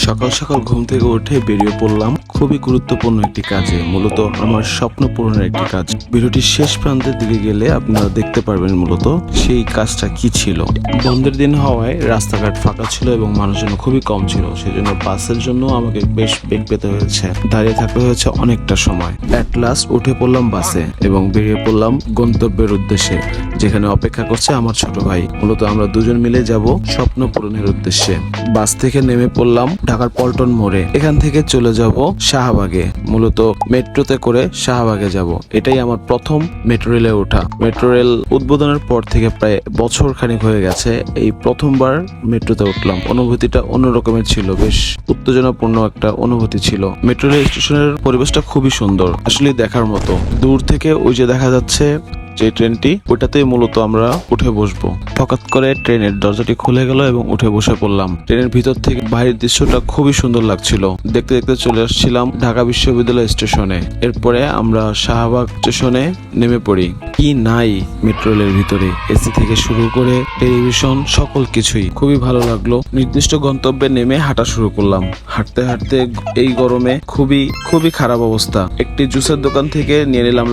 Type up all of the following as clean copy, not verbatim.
সকাল সকাল ঘুম থেকে উঠে বেরিয়ে পড়লাম খুবই গুরুত্বপূর্ণ একটি কাজে, মূলত আমার স্বপ্ন পূরণের একটি কাজ। ভিডিওটির শেষ প্রান্তের দিকে গেলে আপনারা দেখতে পারবেন মূলত সেই কাজটা কি ছিল। বন্ধের দিন হওয়ায় রাস্তাঘাট ফাঁকা ছিল এবং মানুষজন খুবই কম ছিল, সেজন্য বাসের জন্য আমাকে বেশ বেগ পেতে হয়েছে, দাঁড়িয়ে থাকতে হয়েছে অনেকটা সময়। অ্যাট লাস্ট উঠে পড়লাম বাসে এবং বেরিয়ে পড়লাম গন্তব্যের উদ্দেশ্যে, যেখানে অপেক্ষা করছে আমার ছোট ভাই। মূলত আমরা দুজন মিলে যাব স্বপ্ন পূরণের উদ্দেশ্যে। বাস থেকে নেমে পড়লাম ঢাকার পল্টন মোড়ে। এখান থেকে চলে যাব শাহবাগে, মূলত মেট্রোতে করে শাহবাগে যাব। এটাই আমার প্রথম মেট্রো রেলে ওঠা। মেট্রো রেল উদ্বোধনের পর থেকে প্রায় বছর খানিক হয়ে গেছে, এই প্রথমবার মেট্রোতে উঠলাম। অনুভূতিটা অন্যরকমের ছিল, বেশ উত্তেজনাপূর্ণ একটা অনুভূতি ছিল। মেট্রো রেল স্টেশনের পরিবেশটা খুবই সুন্দর, আসলে দেখার মতো। দূর থেকে ওই যে দেখা যাচ্ছে যে ট্রেনটি, ওইটাতেই মূলত আমরা উঠে বসবো। হঠাৎ করে ট্রেনের দরজাটি খুলে গেল এবং উঠে বসে পড়লাম। ট্রেনের ভিতর থেকে বাইরের দৃশ্যটা খুবই সুন্দর লাগছিল। দেখতে দেখতে চলে আসছিলাম ঢাকা বিশ্ববিদ্যালয় স্টেশনে। এরপরে আমরা শাহবাগ স্টেশনে নেমে পড়ি। কি নাই মেট্রো রেলের ভিতরে, এসি থেকে শুরু করে টেলিভিশন, সকল কিছুই খুবই ভালো লাগলো। নির্দিষ্ট গন্তব্যে নেমে হাঁটা শুরু করলাম। হাঁটতে হাঁটতে এই গরমে খুবই খুবই খারাপ অবস্থা। একটি জুসের দোকান থেকে নিয়ে নিলাম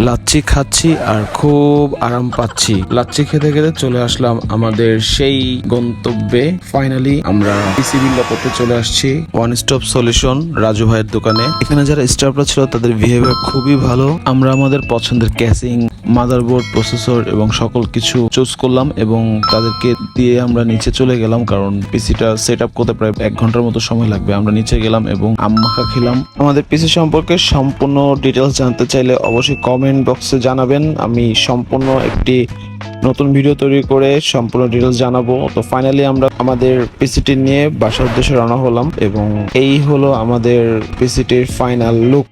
লাচ্ছি খাচ্ছি আর খুব আরাম পাচ্ছি। লাচ্ছি খেতে খেতে চলে আসলাম আমাদের সেই গন্তব্যে। ফাইনালি আমরা পিসি বিল্ডার করতে চলে আসছি ওয়ান স্টপ সলিউশন রাজু ভাইয়ের দোকানে। এখানে যারা স্টাফরা ছিল তাদের বিহেভিয়ার খুবই ভালো। আমরা আমাদের পছন্দের ক্যাসিং, মাদারবোর্ড, প্রসেসর এবং সকল কিছু চুজ করলাম এবং তাদেরকে দিয়ে আমরা নিচে চলে গেলাম, কারণ পিসিটা সেট আপ করতে প্রায় 1 ঘন্টার মতো সময় লাগবে। আমরা নিচে গেলাম এবং আমমাখা খেলাম। আমাদের পিসি সম্পর্কে সম্পূর্ণ ডিটেলস জানতে চাইলে অবশ্যই কমেন্ট বক্সে জানাবেন। আমি সম্পূর্ণ একটি নতুন ভিডিও তৈরি করে সম্পূর্ণ ডিটেলস জানাবো। তো ফাইনালি আমরা আমাদের পিসিটি নিয়ে বাসার উদ্দেশ্যে রওনা হলাম এবং এই হলো আমাদের পিসিটির ফাইনাল লুক।